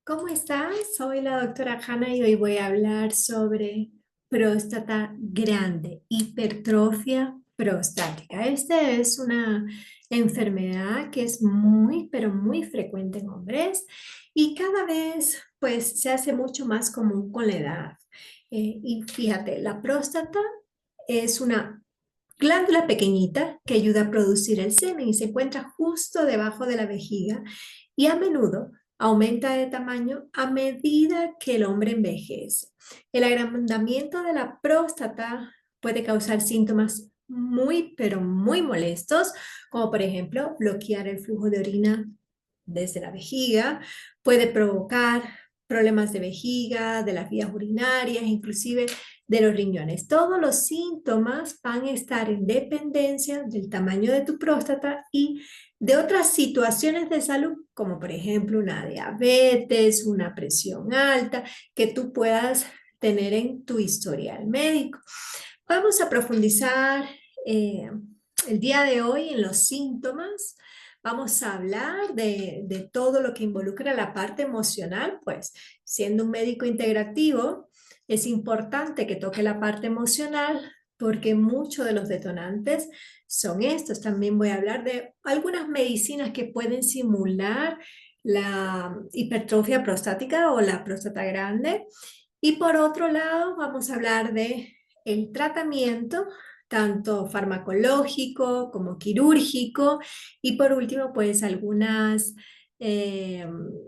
¿Cómo estás? Soy la doctora Hanna y hoy voy a hablar sobre próstata grande, hipertrofia prostática. Esta es una enfermedad que es muy, pero muy frecuente en hombres y cada vez pues se hace mucho más común con la edad. Y fíjate, la próstata es una glándula pequeñita que ayuda a producir el semen y se encuentra justo debajo de la vejiga y a menudo aumenta de tamaño a medida que el hombre envejece. El agrandamiento de la próstata puede causar síntomas muy, pero muy molestos, como por ejemplo bloquear el flujo de orina desde la vejiga, puede provocar problemas de vejiga, de las vías urinarias, inclusive de los riñones. Todos los síntomas van a estar en dependencia del tamaño de tu próstata y de otras situaciones de salud, como por ejemplo una diabetes, una presión alta, que tú puedas tener en tu historial médico. Vamos a profundizar el día de hoy en los síntomas. Vamos a hablar de todo lo que involucra la parte emocional, pues siendo un médico integrativo, es importante que toque la parte emocional porque muchos de los detonantes son estos. También voy a hablar de algunas medicinas que pueden simular la hipertrofia prostática o la próstata grande. Y por otro lado, vamos a hablar de el tratamiento, tanto farmacológico como quirúrgico, y por último, pues algunas eh,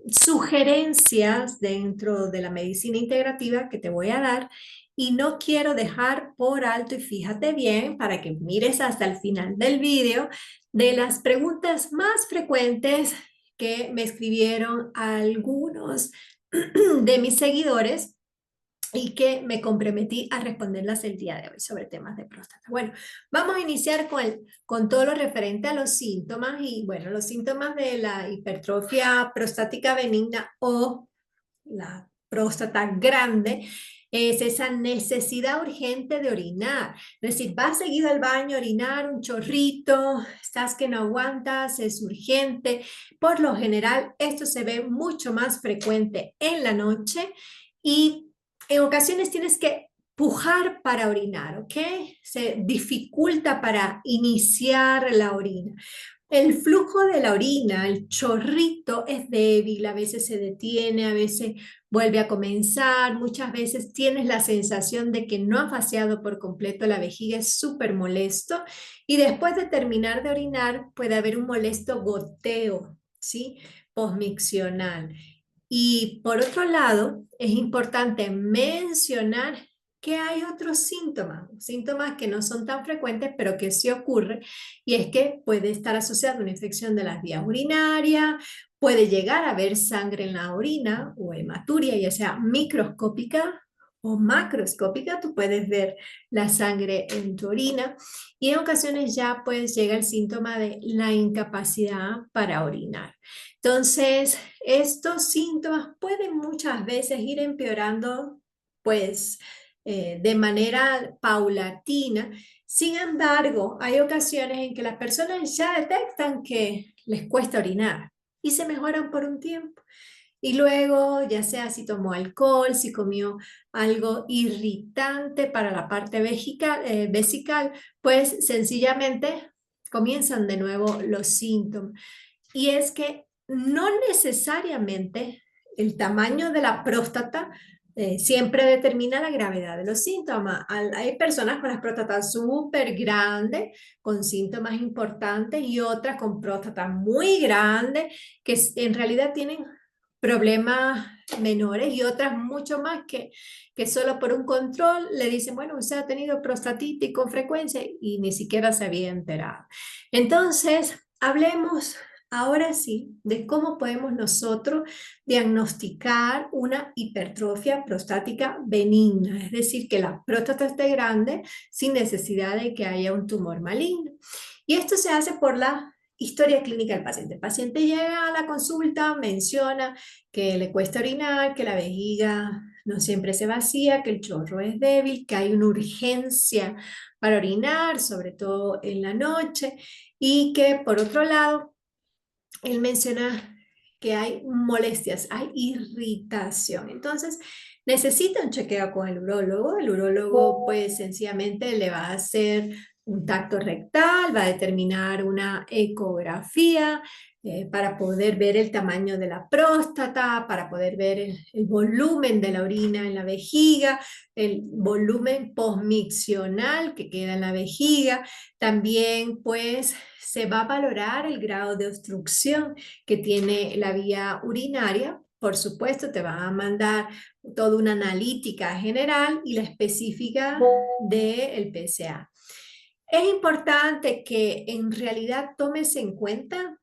sugerencias dentro de la medicina integrativa que te voy a dar. Y no quiero dejar por alto, y fíjate bien para que mires hasta el final del video, de las preguntas más frecuentes que me escribieron algunos de mis seguidores y que me comprometí a responderlas el día de hoy sobre temas de próstata. Bueno, vamos a iniciar con todo lo referente a los síntomas y bueno, los síntomas de la hipertrofia prostática benigna o la próstata grande es esa necesidad urgente de orinar. Es decir, vas seguido al baño a orinar, un chorrito, estás que no aguantas, es urgente. Por lo general, esto se ve mucho más frecuente en la noche y en ocasiones tienes que pujar para orinar, ¿ok? Se dificulta para iniciar la orina. El flujo de la orina, el chorrito es débil, a veces se detiene, a veces vuelve a comenzar, muchas veces tienes la sensación de que no has vaciado por completo la vejiga, es súper molesto y después de terminar de orinar puede haber un molesto goteo, ¿sí? Posmiccional. Y por otro lado, es importante mencionar que hay otros síntomas que no son tan frecuentes, pero que sí ocurren, y es que puede estar asociado a una infección de las vías urinarias, puede llegar a haber sangre en la orina o hematuria, ya sea microscópica o macroscópica, tú puedes ver la sangre en tu orina, y en ocasiones ya pues llega el síntoma de la incapacidad para orinar. Entonces, estos síntomas pueden muchas veces ir empeorando, pues, de manera paulatina. Sin embargo, hay ocasiones en que las personas ya detectan que les cuesta orinar y se mejoran por un tiempo. Y luego, ya sea si tomó alcohol, si comió algo irritante para la parte vesical, pues sencillamente comienzan de nuevo los síntomas. Y es que no necesariamente el tamaño de la próstata siempre determina la gravedad de los síntomas. Hay personas con las próstatas súper grandes, con síntomas importantes, y otras con próstatas muy grandes, que en realidad tienen problemas menores, y otras mucho más que solo por un control le dicen, bueno, usted ha tenido prostatitis con frecuencia y ni siquiera se había enterado. Entonces, hablemos ahora sí de cómo podemos nosotros diagnosticar una hipertrofia prostática benigna, es decir, que la próstata esté grande sin necesidad de que haya un tumor maligno. Y esto se hace por la historia clínica del paciente. El paciente llega a la consulta, menciona que le cuesta orinar, que la vejiga no siempre se vacía, que el chorro es débil, que hay una urgencia para orinar, sobre todo en la noche, y que por otro lado, él menciona que hay molestias, hay irritación. Entonces, necesita un chequeo con el urólogo. El urólogo, pues, sencillamente le va a hacer un tacto rectal, va a determinar una ecografía para poder ver el tamaño de la próstata, para poder ver el volumen de la orina en la vejiga, el volumen posmiccional que queda en la vejiga. También, pues, se va a valorar el grado de obstrucción que tiene la vía urinaria. Por supuesto, te va a mandar toda una analítica general y la específica del PSA. Es importante que en realidad tomes en cuenta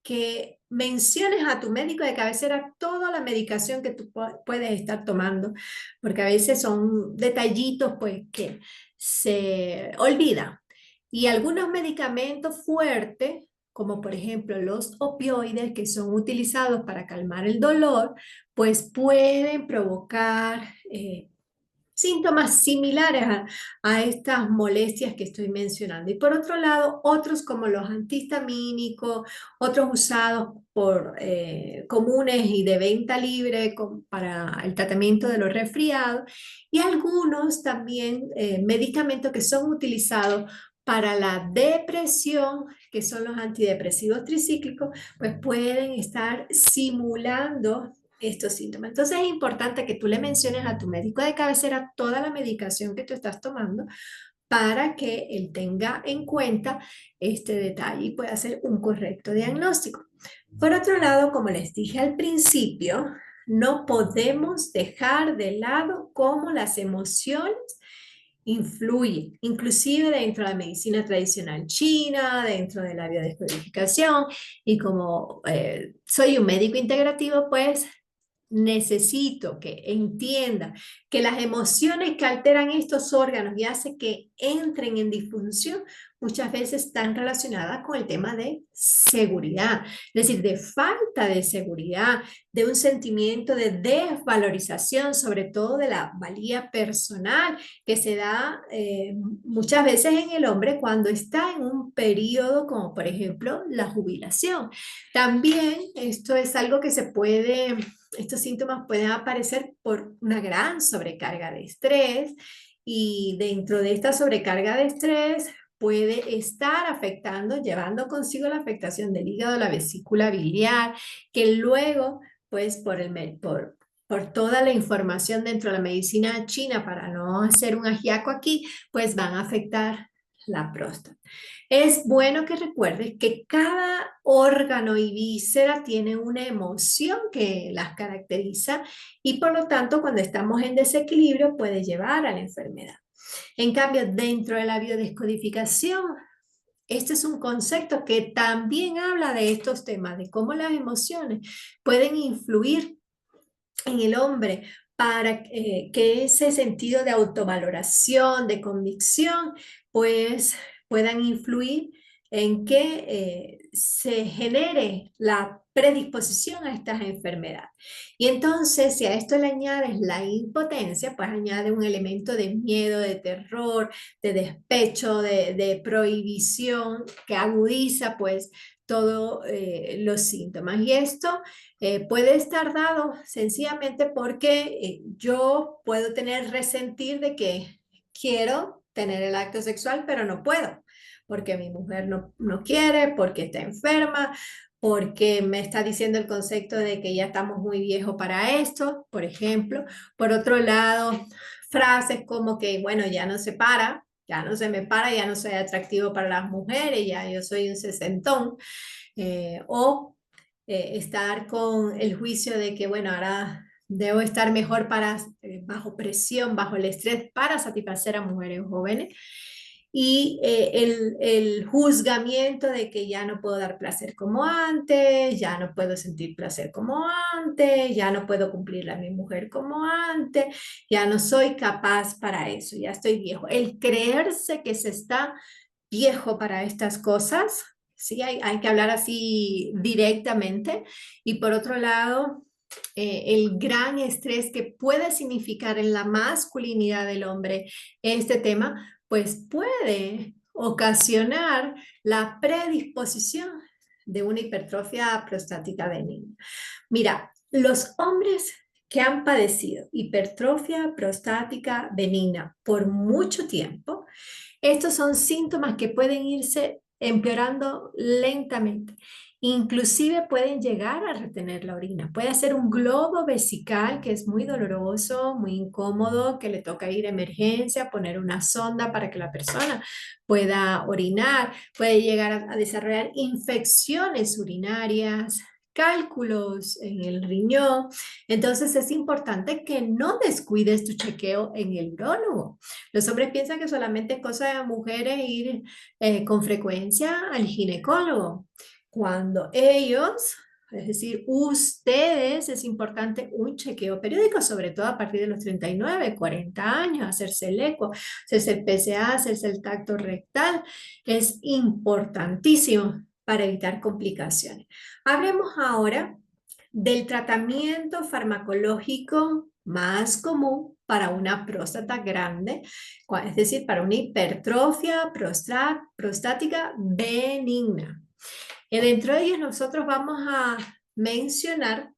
que menciones a tu médico de cabecera toda la medicación que tú puedes estar tomando, porque a veces son detallitos pues que se olvidan. Y algunos medicamentos fuertes, como por ejemplo los opioides que son utilizados para calmar el dolor, pues pueden provocar síntomas similares a estas molestias que estoy mencionando. Y por otro lado, otros como los antihistamínicos, otros usados por comunes y de venta libre para el tratamiento de los resfriados, y algunos también medicamentos que son utilizados para la depresión, que son los antidepresivos tricíclicos, pues pueden estar simulando estos síntomas. Entonces es importante que tú le menciones a tu médico de cabecera toda la medicación que tú estás tomando para que él tenga en cuenta este detalle y pueda hacer un correcto diagnóstico. Por otro lado, como les dije al principio, no podemos dejar de lado cómo las emociones influyen, inclusive dentro de la medicina tradicional china, dentro de la biodescodificación, y como soy un médico integrativo, pues necesito que entienda que las emociones que alteran estos órganos y hacen que entren en disfunción muchas veces están relacionadas con el tema de seguridad, es decir, de falta de seguridad, de un sentimiento de desvalorización, sobre todo de la valía personal que se da muchas veces en el hombre cuando está en un periodo como por ejemplo la jubilación. También esto es algo que se puede, estos síntomas pueden aparecer por una gran sobrecarga de estrés, y dentro de esta sobrecarga de estrés puede estar afectando, llevando consigo la afectación del hígado, la vesícula biliar, que luego, pues por toda la información dentro de la medicina china, para no hacer un ajiaco aquí, pues van a afectar la próstata. Es bueno que recuerdes que cada órgano y víscera tiene una emoción que las caracteriza, y por lo tanto cuando estamos en desequilibrio puede llevar a la enfermedad. En cambio, dentro de la biodescodificación, este es un concepto que también habla de estos temas, de cómo las emociones pueden influir en el hombre para que ese sentido de autovaloración, de convicción, pues puedan influir en que se genere la predisposición a estas enfermedades. Y entonces, si a esto le añades la impotencia, pues añade un elemento de miedo, de terror, de despecho, de prohibición, que agudiza pues todos los síntomas. Y esto puede estar dado sencillamente porque yo puedo tener resentir de que quiero tener el acto sexual, pero no puedo, porque mi mujer no quiere, porque está enferma, porque me está diciendo el concepto de que ya estamos muy viejos para esto, por ejemplo. Por otro lado, frases como que, bueno, ya no se para, ya no se me para, ya no soy atractivo para las mujeres, ya yo soy un sesentón, o estar con el juicio de que, bueno, ahora debo estar mejor para, bajo presión, bajo el estrés, para satisfacer a mujeres jóvenes. Y el juzgamiento de que ya no puedo dar placer como antes, ya no puedo sentir placer como antes, ya no puedo cumplirle a mi mujer como antes, ya no soy capaz para eso, ya estoy viejo. El creerse que se está viejo para estas cosas, sí, hay que hablar así directamente. Y por otro lado, el gran estrés que puede significar en la masculinidad del hombre este tema, pues puede ocasionar la predisposición de una hipertrofia prostática benigna. Mira, los hombres que han padecido hipertrofia prostática benigna por mucho tiempo, estos son síntomas que pueden irse empeorando lentamente. Inclusive pueden llegar a retener la orina. Puede hacer un globo vesical que es muy doloroso, muy incómodo, que le toca ir a emergencia, poner una sonda para que la persona pueda orinar. Puede llegar a desarrollar infecciones urinarias, cálculos en el riñón. Entonces es importante que no descuides tu chequeo en el urólogo. Los hombres piensan que solamente es cosa de mujeres ir con frecuencia al ginecólogo. Cuando ellos, es decir, ustedes, es importante un chequeo periódico, sobre todo a partir de los 39, 40 años, hacerse el eco, hacerse el PSA, hacerse el tacto rectal, es importantísimo para evitar complicaciones. Hablemos ahora del tratamiento farmacológico más común para una próstata grande, es decir, para una hipertrofia prostática benigna. Dentro de ellos nosotros vamos a mencionar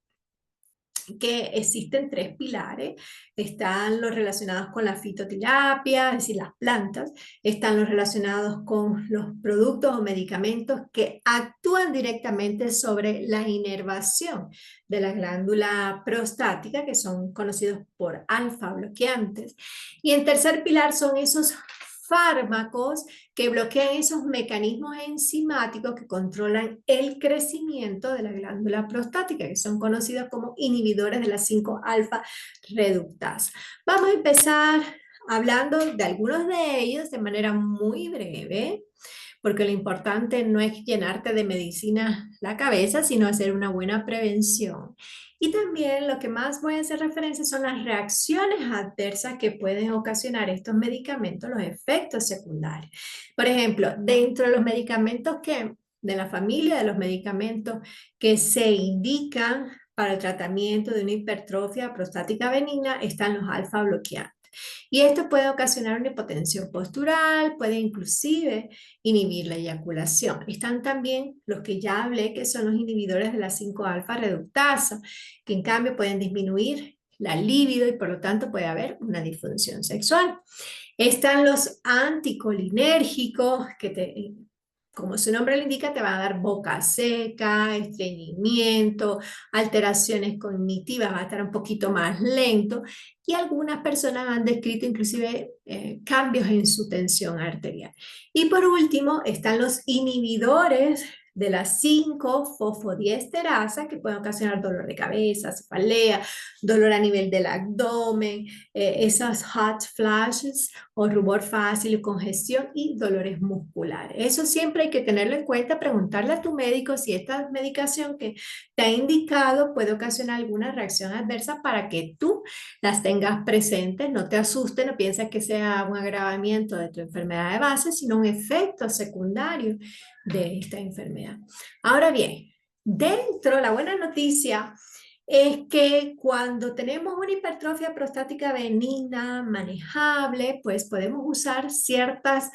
que existen tres pilares. Están los relacionados con la fitoterapia, es decir, las plantas. Están los relacionados con los productos o medicamentos que actúan directamente sobre la inervación de la glándula prostática, que son conocidos por alfa bloqueantes. Y en tercer pilar son esos fármacos que bloquean esos mecanismos enzimáticos que controlan el crecimiento de la glándula prostática, que son conocidos como inhibidores de la 5-alfa reductasa. Vamos a empezar hablando de algunos de ellos de manera muy breve, porque lo importante no es llenarte de medicina la cabeza, sino hacer una buena prevención. Y también lo que más voy a hacer referencia son las reacciones adversas que pueden ocasionar estos medicamentos, los efectos secundarios. Por ejemplo, dentro de los medicamentos de la familia de los medicamentos que se indican para el tratamiento de una hipertrofia prostática benigna están los alfa bloqueantes. Y esto puede ocasionar una hipotensión postural, puede inclusive inhibir la eyaculación. Están también los que ya hablé, que son los inhibidores de la 5-alfa reductasa, que en cambio pueden disminuir la libido y por lo tanto puede haber una disfunción sexual. Están los anticolinérgicos que como su nombre lo indica, te va a dar boca seca, estreñimiento, alteraciones cognitivas, va a estar un poquito más lento y algunas personas han descrito inclusive cambios en su tensión arterial. Y por último están los inhibidores de la 5-fosfodiesterasa que pueden ocasionar dolor de cabeza, cefalea, dolor a nivel del abdomen, esas hot flashes o rubor fácil, congestión y dolores musculares. Eso siempre hay que tenerlo en cuenta, preguntarle a tu médico si esta medicación que te ha indicado puede ocasionar alguna reacción adversa para que tú las tengas presentes, no te asustes, no pienses que sea un agravamiento de tu enfermedad de base, sino un efecto secundario de esta enfermedad. Ahora bien, la buena noticia es que cuando tenemos una hipertrofia prostática benigna, manejable, pues podemos usar ciertas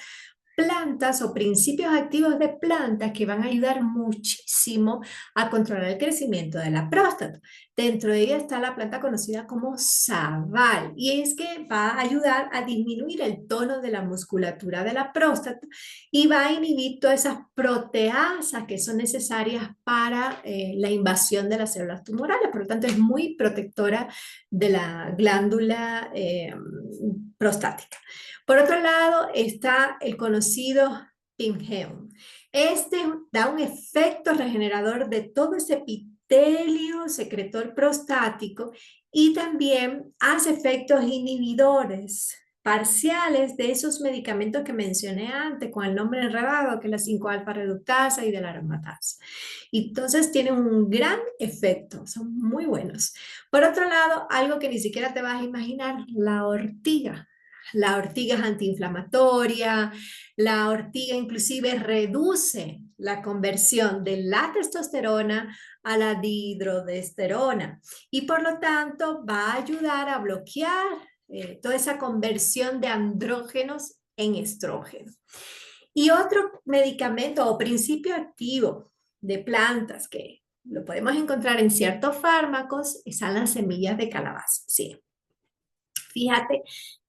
plantas o principios activos de plantas que van a ayudar muchísimo a controlar el crecimiento de la próstata. Dentro de ella está la planta conocida como sabal y es que va a ayudar a disminuir el tono de la musculatura de la próstata y va a inhibir todas esas proteasas que son necesarias para la invasión de las células tumorales. Por lo tanto, es muy protectora de la glándula prostática. Por otro lado está el conocido Pinheum. Este da un efecto regenerador de todo ese epitelio secretor prostático y también hace efectos inhibidores parciales de esos medicamentos que mencioné antes con el nombre enredado, que es la 5-alfa reductasa y de la aromatasa. Entonces tienen un gran efecto, son muy buenos. Por otro lado, algo que ni siquiera te vas a imaginar, la ortiga. La ortiga es antiinflamatoria, la ortiga inclusive reduce la conversión de la testosterona a la dihidrotestosterona y por lo tanto va a ayudar a bloquear toda esa conversión de andrógenos en estrógeno. Y otro medicamento o principio activo de plantas que lo podemos encontrar en ciertos fármacos son las semillas de calabaza. Sí, fíjate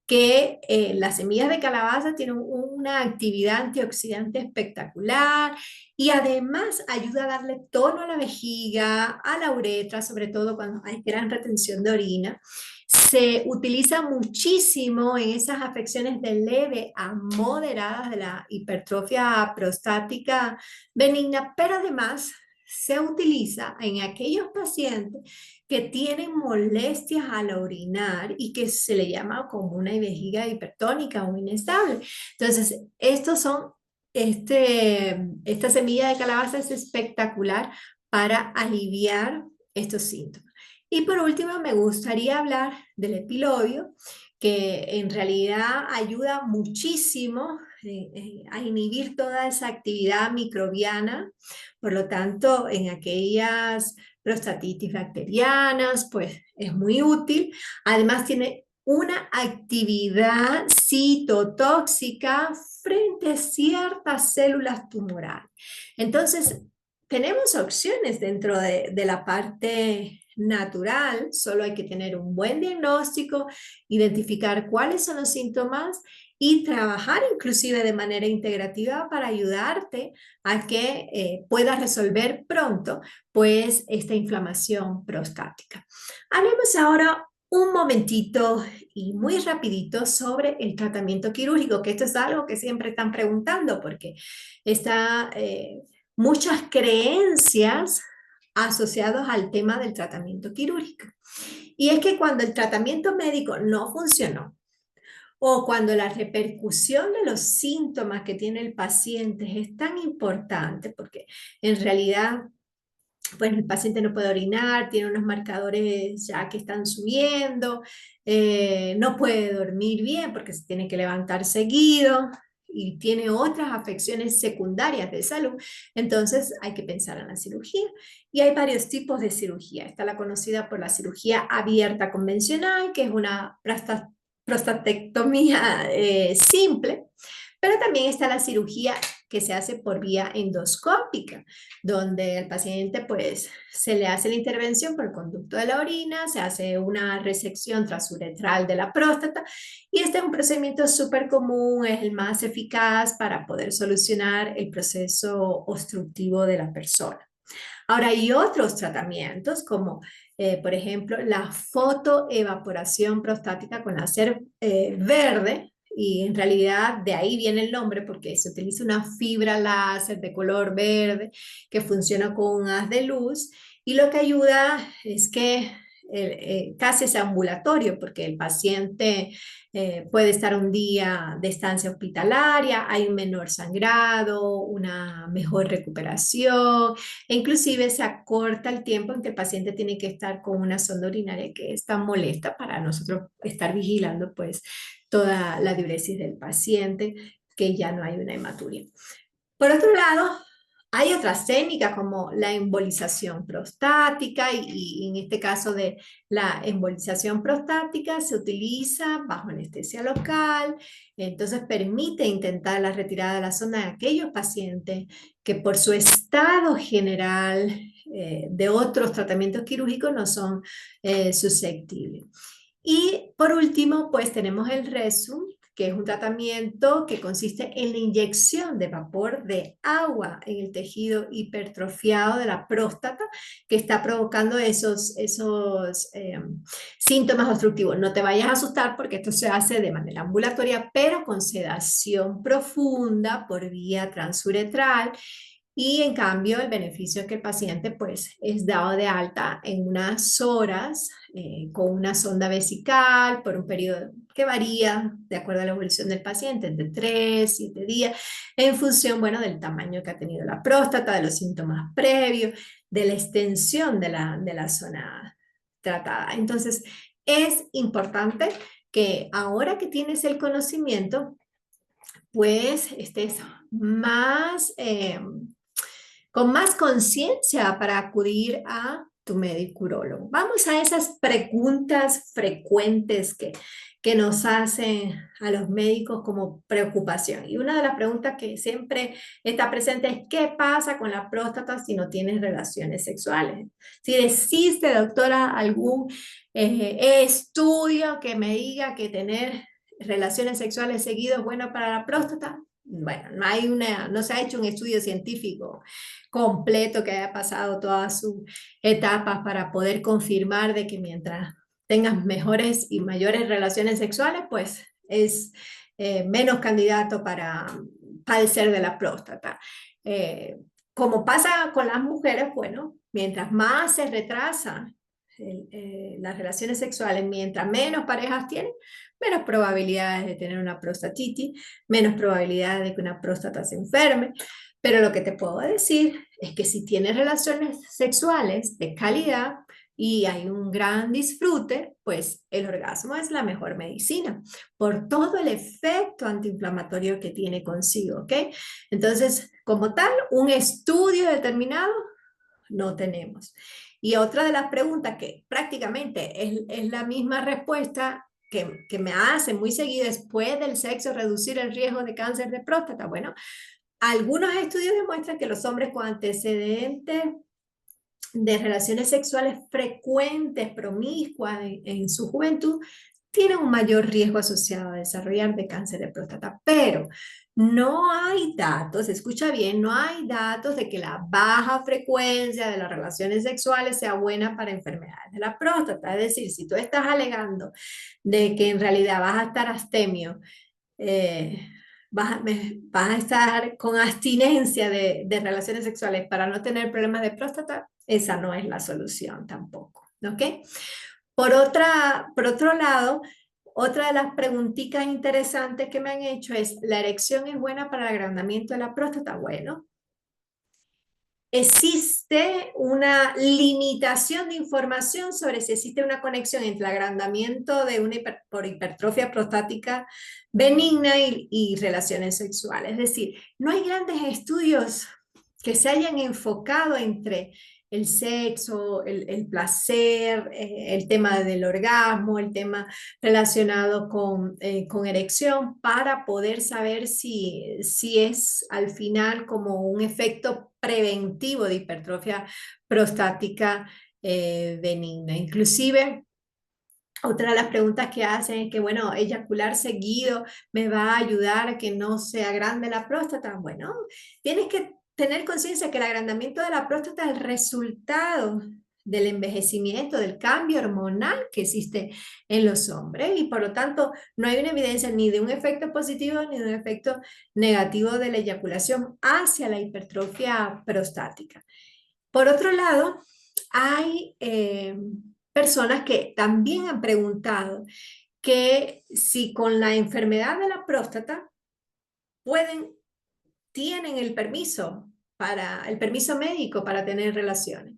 que las semillas de calabaza tienen una actividad antioxidante espectacular y además ayuda a darle tono a la vejiga, a la uretra, sobre todo cuando hay gran retención de orina. Se utiliza muchísimo en esas afecciones de leve a moderadas de la hipertrofia prostática benigna, pero además se utiliza en aquellos pacientes que tienen molestias al orinar y que se le llama como una vejiga hipertónica o inestable. Entonces, esta semilla de calabaza es espectacular para aliviar estos síntomas. Y por último, me gustaría hablar del epilobio, que en realidad ayuda muchísimo a inhibir toda esa actividad microbiana. Por lo tanto, en aquellas prostatitis bacterianas, pues es muy útil. Además tiene una actividad citotóxica frente a ciertas células tumorales. Entonces, tenemos opciones dentro de la parte natural, solo hay que tener un buen diagnóstico, identificar cuáles son los síntomas y trabajar inclusive de manera integrativa para ayudarte a que puedas resolver pronto pues esta inflamación prostática. Hablemos ahora un momentito y muy rapidito sobre el tratamiento quirúrgico, que esto es algo que siempre están preguntando porque está muchas creencias asociadas al tema del tratamiento quirúrgico. Y es que cuando el tratamiento médico no funcionó, o cuando la repercusión de los síntomas que tiene el paciente es tan importante, porque en realidad pues el paciente no puede orinar, tiene unos marcadores ya que están subiendo, no puede dormir bien porque se tiene que levantar seguido y tiene otras afecciones secundarias de salud, entonces hay que pensar en la cirugía. Y hay varios tipos de cirugía. Está la conocida por la cirugía abierta convencional, que es una prostatectomía simple, pero también está la cirugía que se hace por vía endoscópica, donde al paciente pues se le hace la intervención por el conducto de la orina, se hace una resección transuretral de la próstata y este es un procedimiento súper común, es el más eficaz para poder solucionar el proceso obstructivo de la persona. Ahora hay otros tratamientos como por ejemplo la fotoevaporación prostática con láser verde, y en realidad de ahí viene el nombre porque se utiliza una fibra láser de color verde que funciona con un haz de luz y lo que ayuda es que casi es ambulatorio porque el paciente puede estar un día de estancia hospitalaria, hay un menor sangrado, una mejor recuperación e inclusive se acorta el tiempo en que el paciente tiene que estar con una sonda urinaria que es tan molesta para nosotros estar vigilando pues toda la diuresis del paciente, que ya no hay una hematuria. Por otro lado, hay otras técnicas como la embolización prostática y en este caso de la embolización prostática se utiliza bajo anestesia local, entonces permite intentar la retirada de la zona de aquellos pacientes que por su estado general de otros tratamientos quirúrgicos no son susceptibles. Y por último, pues tenemos el RESUM, que es un tratamiento que consiste en la inyección de vapor de agua en el tejido hipertrofiado de la próstata que está provocando esos síntomas obstructivos. No te vayas a asustar porque esto se hace de manera ambulatoria, pero con sedación profunda por vía transuretral. Y en cambio, el beneficio es que el paciente pues es dado de alta en unas horas con una sonda vesical por un periodo que varía de acuerdo a la evolución del paciente, de 3, 7 días, en función, bueno, del tamaño que ha tenido la próstata, de los síntomas previos, de la extensión de la zona tratada. Entonces, es importante que ahora que tienes el conocimiento, pues estés más con más conciencia para acudir a tu médico urólogo. Vamos a esas preguntas frecuentes que nos hacen a los médicos como preocupación. Y una de las preguntas que siempre está presente es: ¿qué pasa con la próstata si no tienes relaciones sexuales? Si existe, doctora, algún estudio que me diga que tener relaciones sexuales seguido es bueno para la próstata. Bueno, no se ha hecho un estudio científico completo que haya pasado todas sus etapas para poder confirmar de que mientras tengas mejores y mayores relaciones sexuales, pues es menos candidato para padecer de la próstata. Eh, Como pasa con las mujeres, bueno, mientras más se retrasan las relaciones sexuales, mientras menos parejas tienen, menos probabilidades de tener una prostatitis, menos probabilidades de que una próstata se enferme. Pero lo que te puedo decir es que si tienes relaciones sexuales de calidad y hay un gran disfrute, pues el orgasmo es la mejor medicina por todo el efecto antiinflamatorio que tiene consigo, ¿ok? Entonces, como tal, un estudio determinado no tenemos. Y otra de las preguntas que prácticamente es la misma respuesta que me hacen muy seguido es: ¿puede el sexo reducir el riesgo de cáncer de próstata? Bueno, algunos estudios demuestran que los hombres con antecedentes de relaciones sexuales frecuentes, promiscuas en su juventud, tienen un mayor riesgo asociado a desarrollar de cáncer de próstata, pero no hay datos, escucha bien, no hay datos de que la baja frecuencia de las relaciones sexuales sea buena para enfermedades de la próstata. Es decir, si tú estás alegando de que en realidad vas a estar astemio, eh, vas a estar con abstinencia de relaciones sexuales para no tener problemas de próstata, esa no es la solución tampoco, ¿ok? Por otro lado, otra de las preguntitas interesantes que me han hecho es: ¿la erección es buena para el agrandamiento de la próstata? Bueno, existe una limitación de información sobre si existe una conexión entre el agrandamiento de por hipertrofia prostática benigna y relaciones sexuales. Es decir, no hay grandes estudios que se hayan enfocado entre el sexo, el placer, el tema del orgasmo, el tema relacionado con erección, para poder saber si es al final como un efecto preventivo de hipertrofia prostática benigna. Inclusive, otra de las preguntas que hacen es que, bueno, eyacular seguido me va a ayudar a que no sea grande la próstata. Bueno, tienes que tener conciencia que el agrandamiento de la próstata es el resultado del envejecimiento, del cambio hormonal que existe en los hombres, y por lo tanto no hay una evidencia ni de un efecto positivo ni de un efecto negativo de la eyaculación hacia la hipertrofia prostática. Por otro lado, hay personas que también han preguntado que si con la enfermedad de la próstata pueden, tienen el permiso médico para tener relaciones.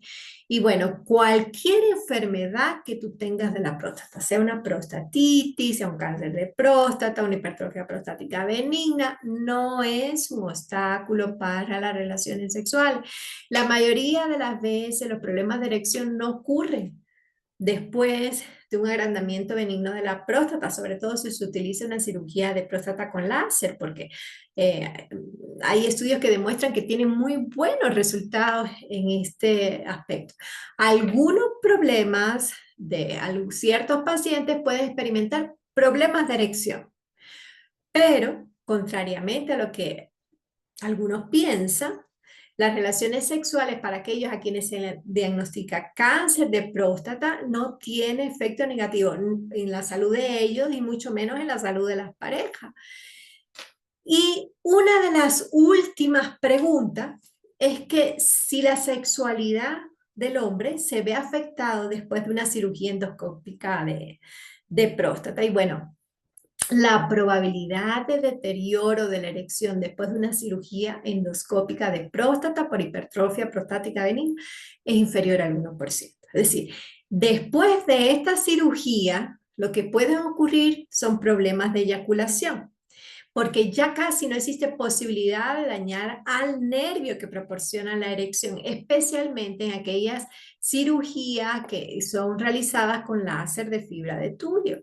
Y bueno, cualquier enfermedad que tú tengas de la próstata, sea una prostatitis, sea un cáncer de próstata, una hipertrofia prostática benigna, no es un obstáculo para las relaciones sexuales. La mayoría de las veces los problemas de erección no ocurren después de un agrandamiento benigno de la próstata, sobre todo si se utiliza una cirugía de próstata con láser, porque eh, hay estudios que demuestran que tienen muy buenos resultados en este aspecto. Algunos problemas de ciertos pacientes pueden experimentar problemas de erección, pero contrariamente a lo que algunos piensan, las relaciones sexuales para aquellos a quienes se les diagnostica cáncer de próstata no tiene efecto negativo en la salud de ellos y mucho menos en la salud de las parejas. Y una de las últimas preguntas es que si la sexualidad del hombre se ve afectado después de una cirugía endoscópica de próstata. Y bueno, la probabilidad de deterioro de la erección después de una cirugía endoscópica de próstata por hipertrofia prostática benigna es inferior al 1%. Es decir, después de esta cirugía, lo que pueden ocurrir son problemas de eyaculación, porque ya casi no existe posibilidad de dañar al nervio que proporciona la erección, especialmente en aquellas cirugías que son realizadas con láser de fibra de tudio.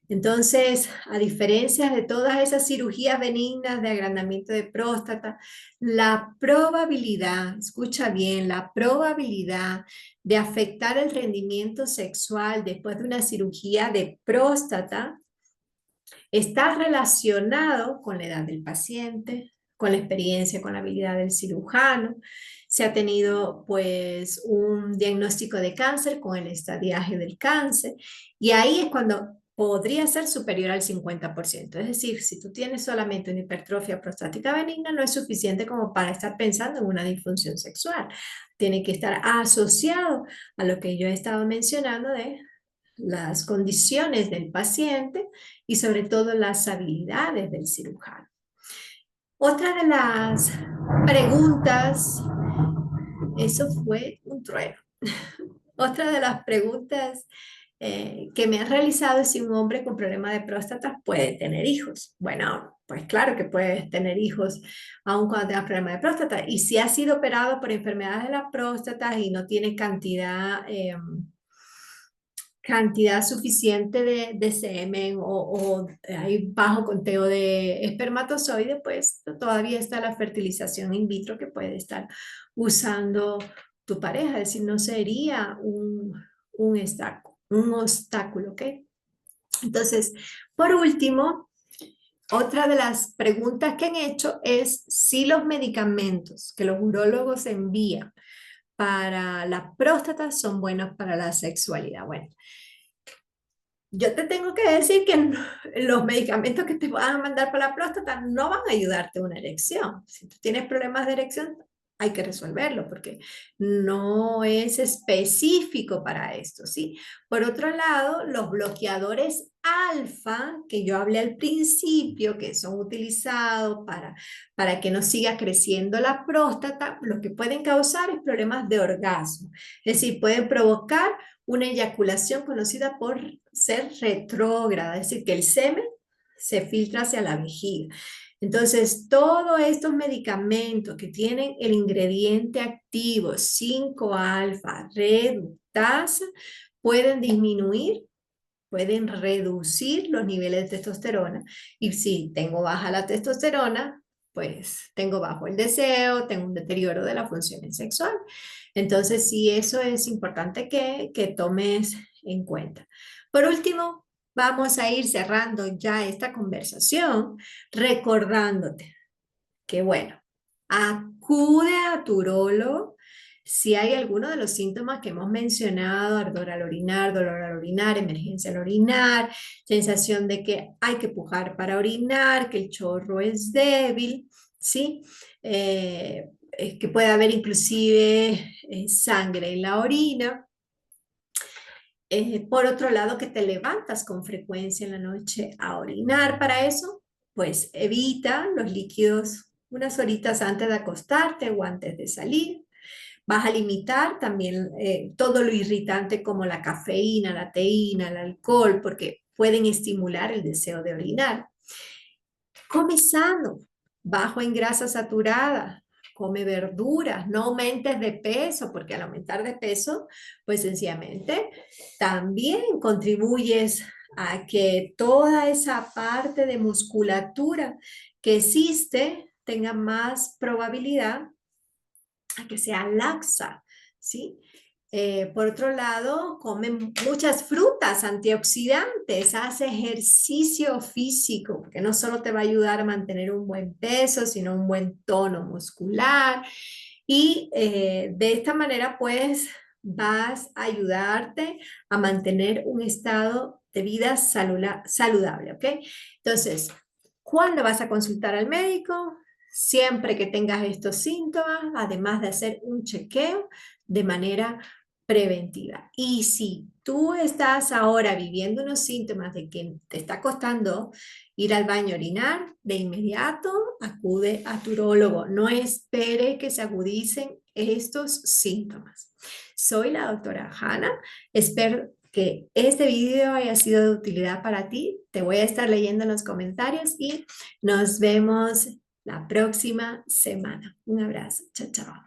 Entonces, a diferencia de todas esas cirugías benignas de agrandamiento de próstata, la probabilidad, escucha bien, la probabilidad de afectar el rendimiento sexual después de una cirugía de próstata está relacionado con la edad del paciente, con la experiencia, con la habilidad del cirujano. Se ha tenido pues un diagnóstico de cáncer con el estadiaje del cáncer y ahí es cuando podría ser superior al 50%. Es decir, si tú tienes solamente una hipertrofia prostática benigna, no es suficiente como para estar pensando en una disfunción sexual. Tiene que estar asociado a lo que yo he estado mencionando de las condiciones del paciente y sobre todo las habilidades del cirujano. Otra de las preguntas, eso fue un trueno. Otra de las preguntas que me han realizado es si un hombre con problema de próstata puede tener hijos. Bueno, pues claro que puedes tener hijos aun cuando tengas problema de próstata. Y si has sido operado por enfermedades de la próstata y no tiene cantidad suficiente de semen o hay bajo conteo de espermatozoides, pues todavía está la fertilización in vitro que puede estar usando tu pareja. Es decir, no sería un obstáculo, ¿ok? Entonces, por último, otra de las preguntas que han hecho es si los medicamentos que los urólogos envían para la próstata son buenos para la sexualidad. Bueno, yo te tengo que decir que los medicamentos que te van a mandar para la próstata no van a ayudarte a una erección. Si tú tienes problemas de erección, hay que resolverlo porque no es específico para esto, ¿sí? Por otro lado, los bloqueadores alfa, que yo hablé al principio, que son utilizados para que no siga creciendo la próstata, lo que pueden causar es problemas de orgasmo. Es decir, pueden provocar una eyaculación conocida por ser retrógrada, es decir, que el semen se filtra hacia la vejiga. Entonces, todos estos medicamentos que tienen el ingrediente activo 5-alfa reductasa pueden disminuir, pueden reducir los niveles de testosterona. Y si tengo baja la testosterona, pues tengo bajo el deseo, tengo un deterioro de la función sexual. Entonces, sí, eso es importante que tomes en cuenta. Por último, vamos a ir cerrando ya esta conversación recordándote que, bueno, acude a tu urólogo si hay alguno de los síntomas que hemos mencionado: ardor al orinar, dolor al orinar, emergencia al orinar, sensación de que hay que pujar para orinar, que el chorro es débil, ¿sí? Que puede haber inclusive sangre en la orina. Por otro lado, que te levantas con frecuencia en la noche a orinar. Para eso, pues evita los líquidos unas horitas antes de acostarte o antes de salir. Vas a limitar también todo lo irritante como la cafeína, la teína, el alcohol, porque pueden estimular el deseo de orinar. Come sano, bajo en grasa saturada, come verduras, no aumentes de peso, porque al aumentar de peso, pues sencillamente también contribuyes a que toda esa parte de musculatura que existe tenga más probabilidad a que sea laxa, ¿sí? Por otro lado, come muchas frutas antioxidantes, hace ejercicio físico, porque no solo te va a ayudar a mantener un buen peso, sino un buen tono muscular. Y de esta manera, pues, vas a ayudarte a mantener un estado de vida saludable, ¿ok? Entonces, ¿cuándo vas a consultar al médico? Siempre que tengas estos síntomas, además de hacer un chequeo de manera preventiva. Y si tú estás ahora viviendo unos síntomas de que te está costando ir al baño a orinar, de inmediato acude a tu urólogo. No espere que se agudicen estos síntomas. Soy la doctora Hanna. Espero que este video haya sido de utilidad para ti. Te voy a estar leyendo en los comentarios y nos vemos la próxima semana. Un abrazo. Chao, chao.